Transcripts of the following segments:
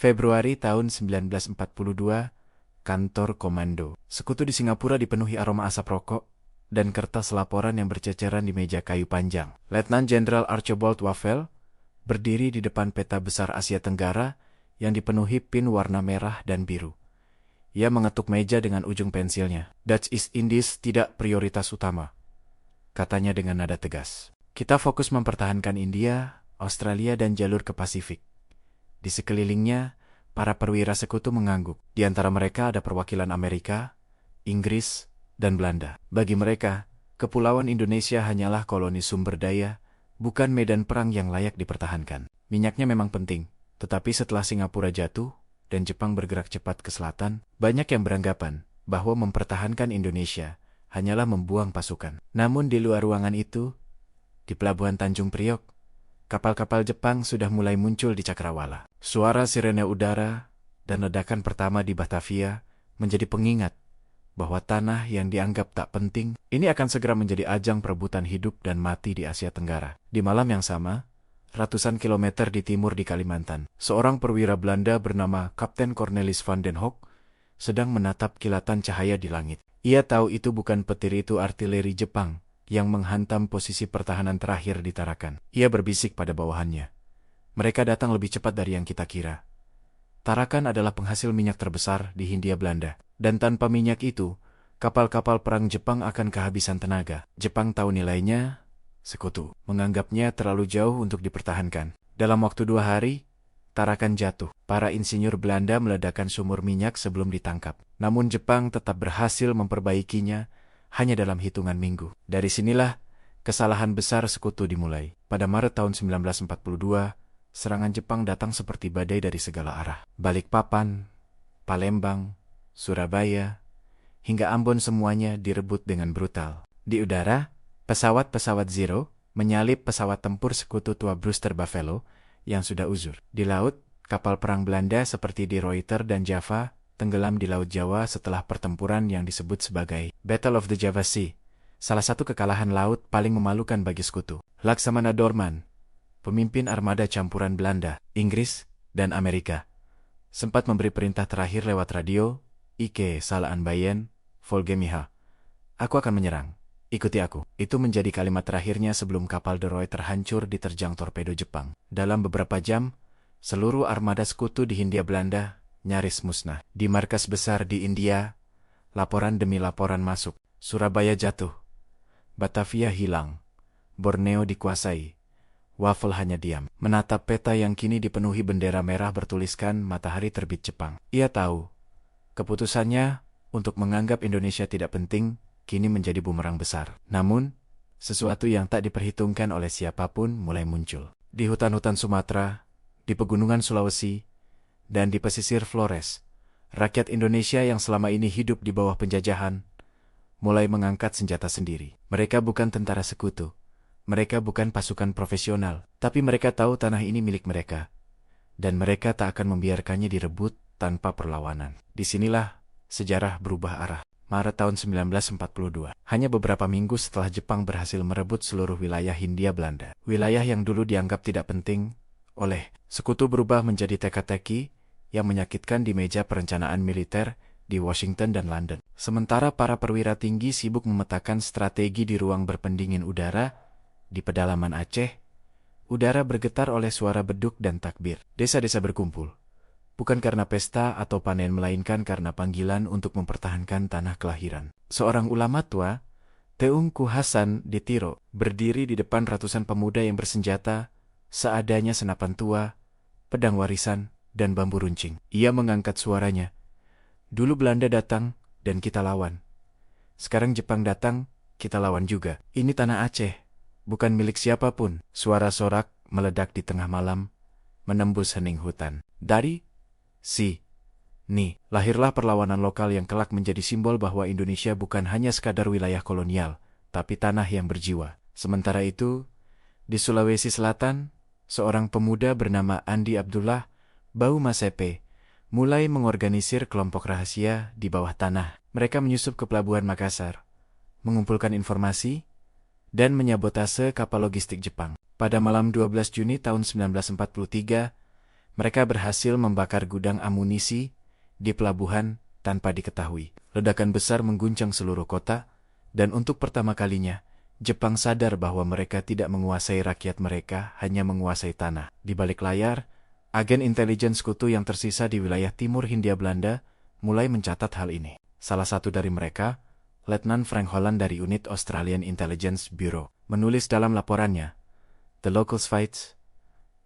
Februari tahun 1942, kantor komando. Sekutu di Singapura dipenuhi aroma asap rokok dan kertas laporan yang berceceran di meja kayu panjang. Letnan Jenderal Archibald Wavell berdiri di depan peta besar Asia Tenggara yang dipenuhi pin warna merah dan biru. Ia mengetuk meja dengan ujung pensilnya. Dutch East Indies tidak prioritas utama, katanya dengan nada tegas. Kita fokus mempertahankan India, Australia, dan jalur ke Pasifik. Di sekelilingnya, para perwira sekutu mengangguk. Di antara mereka ada perwakilan Amerika, Inggris, dan Belanda. Bagi mereka, Kepulauan Indonesia hanyalah koloni sumber daya, bukan medan perang yang layak dipertahankan. Minyaknya memang penting, tetapi setelah Singapura jatuh dan Jepang bergerak cepat ke selatan, banyak yang beranggapan bahwa mempertahankan Indonesia hanyalah membuang pasukan. Namun di luar ruangan itu, di Pelabuhan Tanjung Priok, kapal-kapal Jepang sudah mulai muncul di cakrawala. Suara sirene udara dan ledakan pertama di Batavia menjadi pengingat bahwa tanah yang dianggap tak penting ini akan segera menjadi ajang perebutan hidup dan mati di Asia Tenggara. Di malam yang sama, ratusan kilometer di timur di Kalimantan, seorang perwira Belanda bernama Kapten Cornelis van den Hoek sedang menatap kilatan cahaya di langit. Ia tahu itu bukan petir, itu artileri Jepang yang menghantam posisi pertahanan terakhir di Tarakan. Ia berbisik pada bawahannya. Mereka datang lebih cepat dari yang kita kira. Tarakan adalah penghasil minyak terbesar di Hindia Belanda. Dan tanpa minyak itu, kapal-kapal perang Jepang akan kehabisan tenaga. Jepang tahu nilainya, sekutu menganggapnya terlalu jauh untuk dipertahankan. Dalam waktu 2 hari, Tarakan jatuh. Para insinyur Belanda meledakkan sumur minyak sebelum ditangkap. Namun Jepang tetap berhasil memperbaikinya hanya dalam hitungan minggu. Dari sinilah kesalahan besar sekutu dimulai. Pada Maret tahun 1942, serangan Jepang datang seperti badai dari segala arah. Balikpapan, Palembang, Surabaya, hingga Ambon semuanya direbut dengan brutal. Di udara, pesawat-pesawat Zero menyalip pesawat tempur sekutu tua Brewster Buffalo yang sudah uzur. Di laut, kapal perang Belanda seperti di Reuter dan Java tenggelam di Laut Jawa setelah pertempuran yang disebut sebagai Battle of the Java Sea, salah satu kekalahan laut paling memalukan bagi sekutu. Laksamana Dorman, pemimpin armada campuran Belanda, Inggris, dan Amerika, sempat memberi perintah terakhir lewat radio, Ike Salaan Bayen, Volgemiha. Aku akan menyerang. Ikuti aku. Itu menjadi kalimat terakhirnya sebelum kapal De Ruyter terhancur diterjang torpedo Jepang. Dalam beberapa jam, seluruh armada sekutu di Hindia Belanda nyaris musnah. Di markas besar di India, laporan demi laporan masuk. Surabaya jatuh. Batavia hilang. Borneo dikuasai. Wavell hanya diam, menatap peta yang kini dipenuhi bendera merah bertuliskan matahari terbit Jepang. Ia tahu, keputusannya untuk menganggap Indonesia tidak penting kini menjadi bumerang besar. Namun, sesuatu yang tak diperhitungkan oleh siapapun mulai muncul. Di hutan-hutan Sumatera, di pegunungan Sulawesi, dan di pesisir Flores, rakyat Indonesia yang selama ini hidup di bawah penjajahan mulai mengangkat senjata sendiri. Mereka bukan tentara sekutu. Mereka bukan pasukan profesional, tapi mereka tahu tanah ini milik mereka. Dan mereka tak akan membiarkannya direbut tanpa perlawanan. Disinilah sejarah berubah arah. Maret tahun 1942. Hanya beberapa minggu setelah Jepang berhasil merebut seluruh wilayah Hindia Belanda. Wilayah yang dulu dianggap tidak penting oleh sekutu berubah menjadi teka-teki yang menyakitkan di meja perencanaan militer di Washington dan London. Sementara para perwira tinggi sibuk memetakan strategi di ruang berpendingin udara, di pedalaman Aceh, udara bergetar oleh suara beduk dan takbir. Desa-desa berkumpul, bukan karena pesta atau panen, melainkan karena panggilan untuk mempertahankan tanah kelahiran. Seorang ulama tua, Teungku Hasan di Tiro, berdiri di depan ratusan pemuda yang bersenjata, seadanya senapan tua, pedang warisan, dan bambu runcing. Ia mengangkat suaranya. Dulu Belanda datang, dan kita lawan. Sekarang Jepang datang, kita lawan juga. Ini tanah Aceh, bukan milik siapapun. Suara sorak meledak di tengah malam, menembus hening hutan. Dari sini lahirlah perlawanan lokal yang kelak menjadi simbol bahwa Indonesia bukan hanya sekadar wilayah kolonial, tapi tanah yang berjiwa. Sementara itu, di Sulawesi Selatan, seorang pemuda bernama Andi Abdullah Bau Masepe mulai mengorganisir kelompok rahasia di bawah tanah. Mereka menyusup ke pelabuhan Makassar, mengumpulkan informasi, dan menyabotase kapal logistik Jepang. Pada malam 12 Juni tahun 1943, Mereka berhasil membakar gudang amunisi di pelabuhan tanpa diketahui. Ledakan besar mengguncang seluruh kota, dan untuk pertama kalinya, Jepang sadar bahwa mereka tidak menguasai rakyat mereka, hanya menguasai tanah. Di balik layar, agen intelijen sekutu yang tersisa di wilayah timur Hindia Belanda mulai mencatat hal ini. Salah satu dari mereka, Letnan Frank Holland dari unit Australian Intelligence Bureau, menulis dalam laporannya, "The locals fight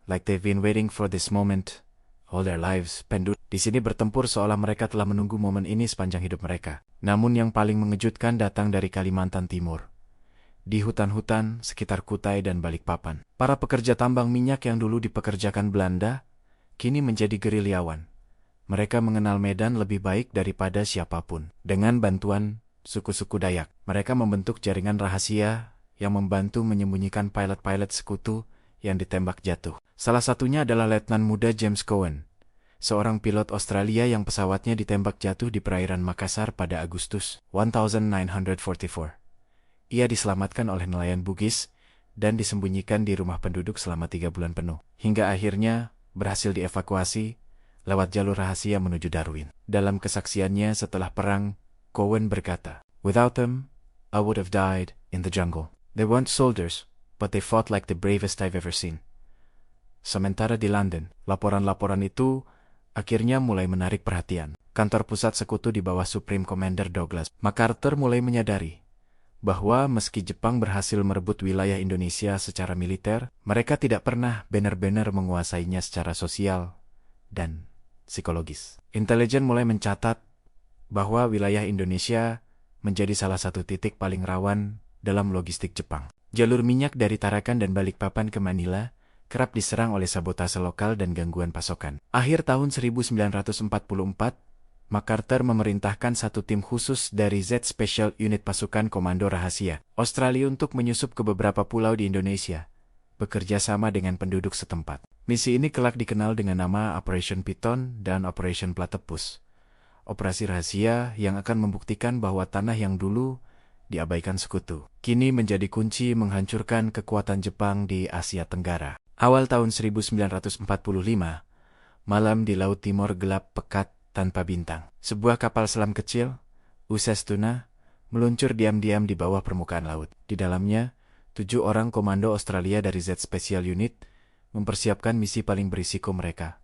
like they've been waiting for this moment all their lives." Penduduk di sini bertempur seolah mereka telah menunggu momen ini sepanjang hidup mereka. Namun yang paling mengejutkan datang dari Kalimantan Timur. Di hutan-hutan sekitar Kutai dan Balikpapan, para pekerja tambang minyak yang dulu dipekerjakan Belanda, kini menjadi gerilyawan. Mereka mengenal medan lebih baik daripada siapapun. Dengan bantuan suku-suku Dayak, mereka membentuk jaringan rahasia yang membantu menyembunyikan pilot-pilot sekutu yang ditembak jatuh. Salah satunya adalah Letnan muda James Cowan, seorang pilot Australia yang pesawatnya ditembak jatuh di perairan Makassar pada Agustus 1944. Ia diselamatkan oleh nelayan Bugis dan disembunyikan di rumah penduduk selama 3 bulan penuh, hingga akhirnya berhasil dievakuasi lewat jalur rahasia menuju Darwin. Dalam kesaksiannya setelah perang, Cowan berkata, "Without them, I would have died in the jungle. They weren't soldiers, but they fought like the bravest I've ever seen." Sementara di London, laporan-laporan itu akhirnya mulai menarik perhatian. Kantor pusat sekutu di bawah Supreme Commander Douglas MacArthur mulai menyadari bahwa meski Jepang berhasil merebut wilayah Indonesia secara militer, mereka tidak pernah benar-benar menguasainya secara sosial dan psikologis. Intelijen mulai mencatat bahwa wilayah Indonesia menjadi salah satu titik paling rawan dalam logistik Jepang. Jalur minyak dari Tarakan dan Balikpapan ke Manila kerap diserang oleh sabotase lokal dan gangguan pasokan. Akhir tahun 1944, MacArthur memerintahkan satu tim khusus dari Z Special Unit Pasukan Komando Rahasia Australia untuk menyusup ke beberapa pulau di Indonesia, bekerja sama dengan penduduk setempat. Misi ini kelak dikenal dengan nama Operation Python dan Operation Platypus. Operasi rahasia yang akan membuktikan bahwa tanah yang dulu diabaikan sekutu kini menjadi kunci menghancurkan kekuatan Jepang di Asia Tenggara. Awal tahun 1945, malam di Laut Timor gelap pekat tanpa bintang. Sebuah kapal selam kecil, USS Tuna, meluncur diam-diam di bawah permukaan laut. Di dalamnya, 7 orang komando Australia dari Z Special Unit mempersiapkan misi paling berisiko mereka.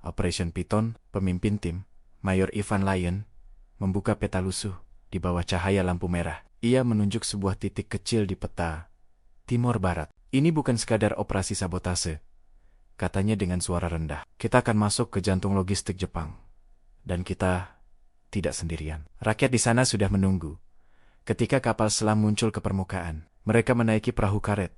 Operation Python, pemimpin tim, Mayor Ivan Lyon, membuka peta lusuh di bawah cahaya lampu merah. Ia menunjuk sebuah titik kecil di peta Timor Barat. "Ini bukan sekadar operasi sabotase," katanya dengan suara rendah. "Kita akan masuk ke jantung logistik Jepang. Dan kita tidak sendirian. Rakyat di sana sudah menunggu." Ketika kapal selam muncul ke permukaan, mereka menaiki perahu karet,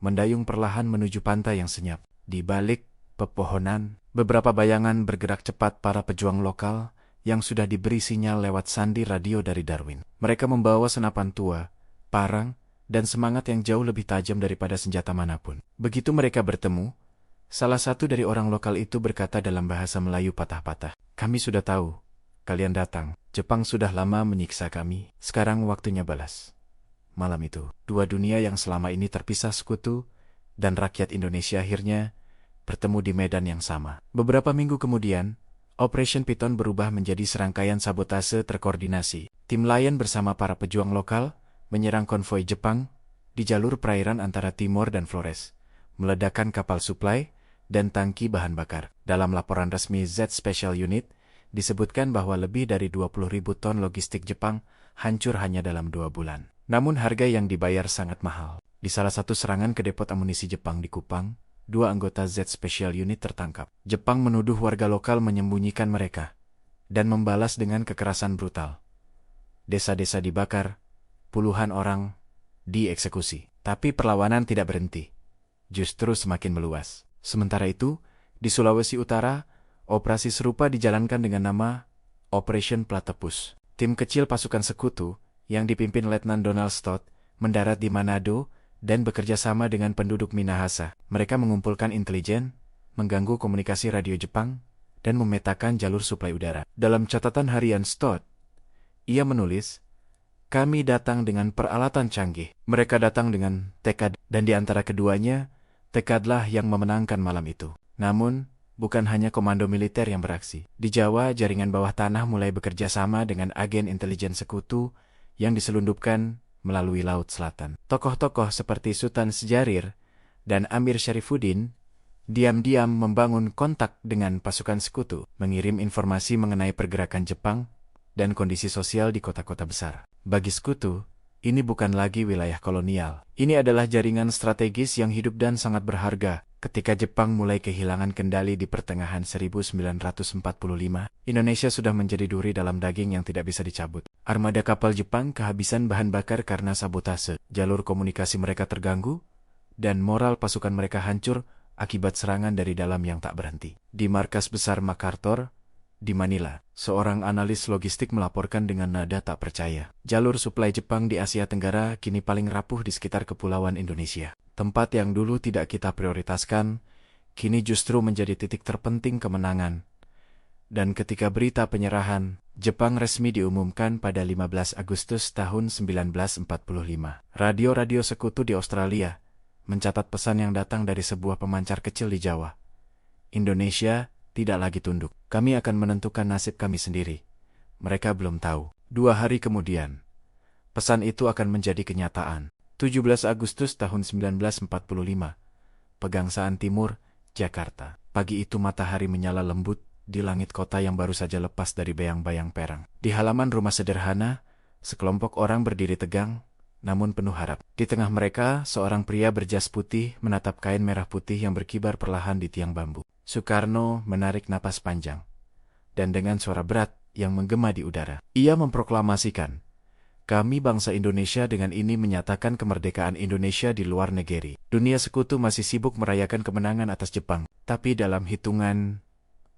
mendayung perlahan menuju pantai yang senyap. Di balik pepohonan, beberapa bayangan bergerak cepat para pejuang lokal yang sudah diberi sinyal lewat sandi radio dari Darwin. Mereka membawa senapan tua, parang, dan semangat yang jauh lebih tajam daripada senjata manapun. Begitu mereka bertemu, salah satu dari orang lokal itu berkata dalam bahasa Melayu patah-patah, "Kami sudah tahu, kalian datang. Jepang sudah lama menyiksa kami, sekarang waktunya balas." Malam itu, dua dunia yang selama ini terpisah sekutu, dan rakyat Indonesia akhirnya bertemu di medan yang sama. Beberapa minggu kemudian, Operation Python berubah menjadi serangkaian sabotase terkoordinasi. Tim Lion bersama para pejuang lokal menyerang konvoi Jepang di jalur perairan antara Timor dan Flores, meledakkan kapal suplai dan tangki bahan bakar. Dalam laporan resmi Z Special Unit, disebutkan bahwa lebih dari 20.000 ton logistik Jepang hancur hanya dalam 2 bulan. Namun harga yang dibayar sangat mahal. Di salah satu serangan ke depot amunisi Jepang di Kupang, 2 anggota Z Special Unit tertangkap. Jepang menuduh warga lokal menyembunyikan mereka dan membalas dengan kekerasan brutal. Desa-desa dibakar, puluhan orang dieksekusi. Tapi perlawanan tidak berhenti, justru semakin meluas. Sementara itu, di Sulawesi Utara, operasi serupa dijalankan dengan nama Operation Platypus. Tim kecil pasukan sekutu yang dipimpin Letnan Donald Stott mendarat di Manado dan bekerja sama dengan penduduk Minahasa. Mereka mengumpulkan intelijen, mengganggu komunikasi radio Jepang, dan memetakan jalur suplai udara. Dalam catatan harian Stott, ia menulis, "Kami datang dengan peralatan canggih. Mereka datang dengan tekad, dan di antara keduanya, tekadlah yang memenangkan malam itu." Namun, bukan hanya komando militer yang beraksi. Di Jawa, jaringan bawah tanah mulai bekerja sama dengan agen intelijen sekutu yang diselundupkan melalui Laut Selatan. Tokoh-tokoh seperti Sultan Sejarir dan Amir Syarifuddin diam-diam membangun kontak dengan pasukan sekutu, mengirim informasi mengenai pergerakan Jepang dan kondisi sosial di kota-kota besar. Bagi sekutu, ini bukan lagi wilayah kolonial. Ini adalah jaringan strategis yang hidup dan sangat berharga. Ketika Jepang mulai kehilangan kendali di pertengahan 1945, Indonesia sudah menjadi duri dalam daging yang tidak bisa dicabut. Armada kapal Jepang kehabisan bahan bakar karena sabotase, jalur komunikasi mereka terganggu, dan moral pasukan mereka hancur akibat serangan dari dalam yang tak berhenti. Di markas besar MacArthur, di Manila, seorang analis logistik melaporkan dengan nada tak percaya. Jalur suplai Jepang di Asia Tenggara kini paling rapuh di sekitar kepulauan Indonesia. Tempat yang dulu tidak kita prioritaskan, kini justru menjadi titik terpenting kemenangan. Dan ketika berita penyerahan Jepang resmi diumumkan pada 15 Agustus tahun 1945, radio-radio sekutu di Australia mencatat pesan yang datang dari sebuah pemancar kecil di Jawa. Indonesia tidak lagi tunduk. Kami akan menentukan nasib kami sendiri. Mereka belum tahu. 2 hari kemudian, pesan itu akan menjadi kenyataan. 17 Agustus tahun 1945, Pegangsaan Timur, Jakarta. Pagi itu matahari menyala lembut di langit kota yang baru saja lepas dari bayang-bayang perang. Di halaman rumah sederhana, sekelompok orang berdiri tegang, namun penuh harap. Di tengah mereka, seorang pria berjas putih menatap kain merah putih yang berkibar perlahan di tiang bambu. Soekarno menarik napas panjang, dan dengan suara berat yang menggema di udara, ia memproklamasikan, "Kami bangsa Indonesia dengan ini menyatakan kemerdekaan Indonesia di luar negeri." Dunia sekutu masih sibuk merayakan kemenangan atas Jepang, tapi dalam hitungan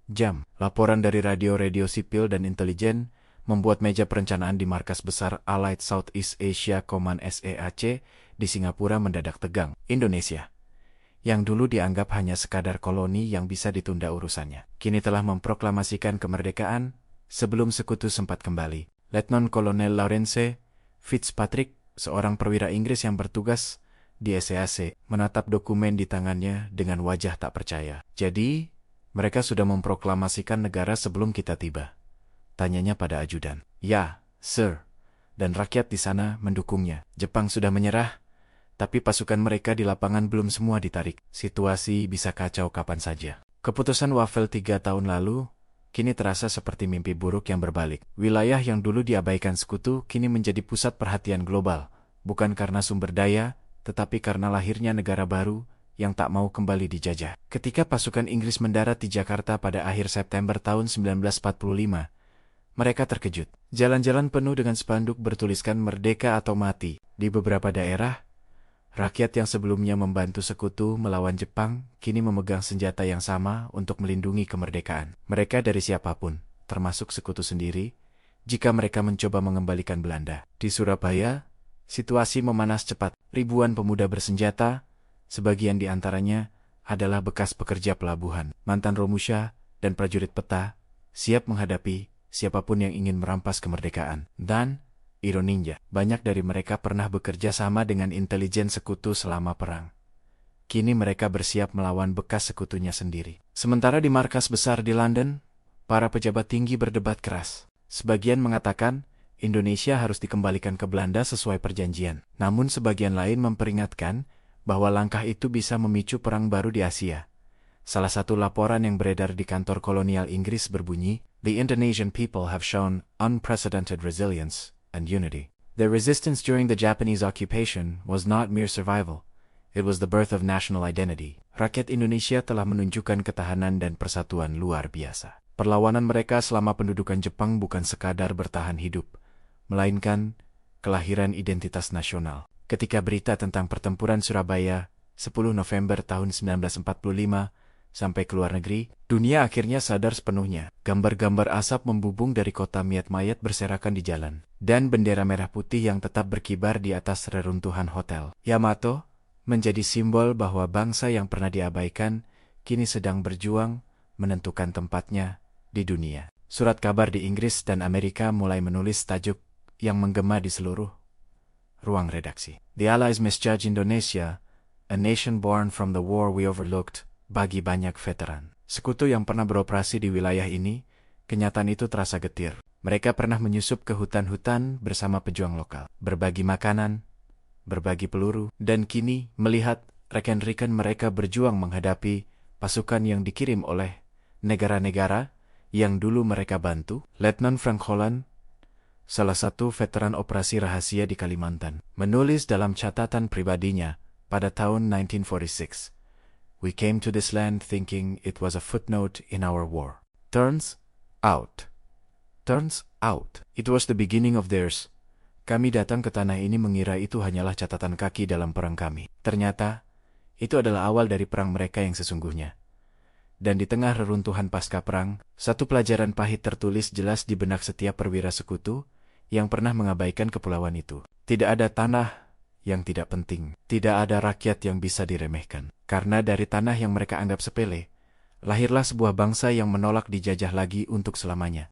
jam, laporan dari radio-radio sipil dan intelijen membuat meja perencanaan di markas besar Allied Southeast Asia Command SEAC di Singapura mendadak tegang. Indonesia, yang dulu dianggap hanya sekadar koloni yang bisa ditunda urusannya, kini telah memproklamasikan kemerdekaan sebelum sekutu sempat kembali. Letnan Kolonel Lawrence Fitzpatrick, seorang perwira Inggris yang bertugas di SEAC, menatap dokumen di tangannya dengan wajah tak percaya. "Jadi, mereka sudah memproklamasikan negara sebelum kita tiba?" Tanyanya pada ajudan. "Ya, sir." Dan rakyat di sana mendukungnya. Jepang sudah menyerah, tapi pasukan mereka di lapangan belum semua ditarik. Situasi bisa kacau kapan saja. Keputusan Wavell 3 tahun lalu kini terasa seperti mimpi buruk yang berbalik. Wilayah yang dulu diabaikan sekutu kini menjadi pusat perhatian global, bukan karena sumber daya, tetapi karena lahirnya negara baru yang tak mau kembali dijajah. Ketika pasukan Inggris mendarat di Jakarta pada akhir September tahun 1945, mereka terkejut. Jalan-jalan penuh dengan spanduk bertuliskan "Merdeka atau Mati". Di beberapa daerah, rakyat yang sebelumnya membantu sekutu melawan Jepang kini memegang senjata yang sama untuk melindungi kemerdekaan mereka dari siapapun, termasuk sekutu sendiri, jika mereka mencoba mengembalikan Belanda. Di Surabaya, situasi memanas cepat. Ribuan pemuda bersenjata, sebagian di antaranya adalah bekas pekerja pelabuhan, mantan Romusha, dan prajurit peta, siap menghadapi siapapun yang ingin merampas kemerdekaan. Dan, ironinya, banyak dari mereka pernah bekerja sama dengan intelijen sekutu selama perang. Kini mereka bersiap melawan bekas sekutunya sendiri. Sementara di markas besar di London, para pejabat tinggi berdebat keras. Sebagian mengatakan, Indonesia harus dikembalikan ke Belanda sesuai perjanjian. Namun sebagian lain memperingatkan bahwa langkah itu bisa memicu perang baru di Asia. Salah satu laporan yang beredar di kantor kolonial Inggris berbunyi, "The Indonesian people have shown unprecedented resilience and unity. Their resistance during the Japanese occupation was not mere survival. It was the birth of national identity." Rakyat Indonesia telah menunjukkan ketahanan dan persatuan luar biasa. Perlawanan mereka selama pendudukan Jepang bukan sekadar bertahan hidup, melainkan kelahiran identitas nasional. Ketika berita tentang pertempuran Surabaya 10 November tahun 1945 sampai ke luar negeri, dunia akhirnya sadar sepenuhnya. Gambar-gambar asap membubung dari kota mayat-mayat berserakan di jalan, dan bendera merah putih yang tetap berkibar di atas reruntuhan hotel Yamato menjadi simbol bahwa bangsa yang pernah diabaikan kini sedang berjuang menentukan tempatnya di dunia. Surat kabar di Inggris dan Amerika mulai menulis tajuk yang menggema di seluruh ruang redaksi. "The Allies misjudge Indonesia, a nation born from the war we overlooked." Bagi banyak veteran, Sekutu yang pernah beroperasi di wilayah ini, kenyataan itu terasa getir. Mereka pernah menyusup ke hutan-hutan bersama pejuang lokal, berbagi makanan, berbagi peluru, dan kini melihat rekan-rekan mereka berjuang menghadapi pasukan yang dikirim oleh negara-negara yang dulu mereka bantu. Letnan Frank Holland, salah satu veteran operasi rahasia di Kalimantan, menulis dalam catatan pribadinya pada tahun 1946, "We came to this land thinking it was a footnote in our war. Turns out, it was the beginning of theirs. Kami datang ke tanah ini mengira itu hanyalah catatan kaki dalam perang kami. Ternyata, itu adalah awal dari perang mereka yang sesungguhnya." Dan di tengah reruntuhan pasca perang, satu pelajaran pahit tertulis jelas di benak setiap perwira sekutu yang pernah mengabaikan kepulauan itu. Tidak ada tanah yang tidak penting. Tidak ada rakyat yang bisa diremehkan. Karena dari tanah yang mereka anggap sepele, lahirlah sebuah bangsa yang menolak dijajah lagi untuk selamanya.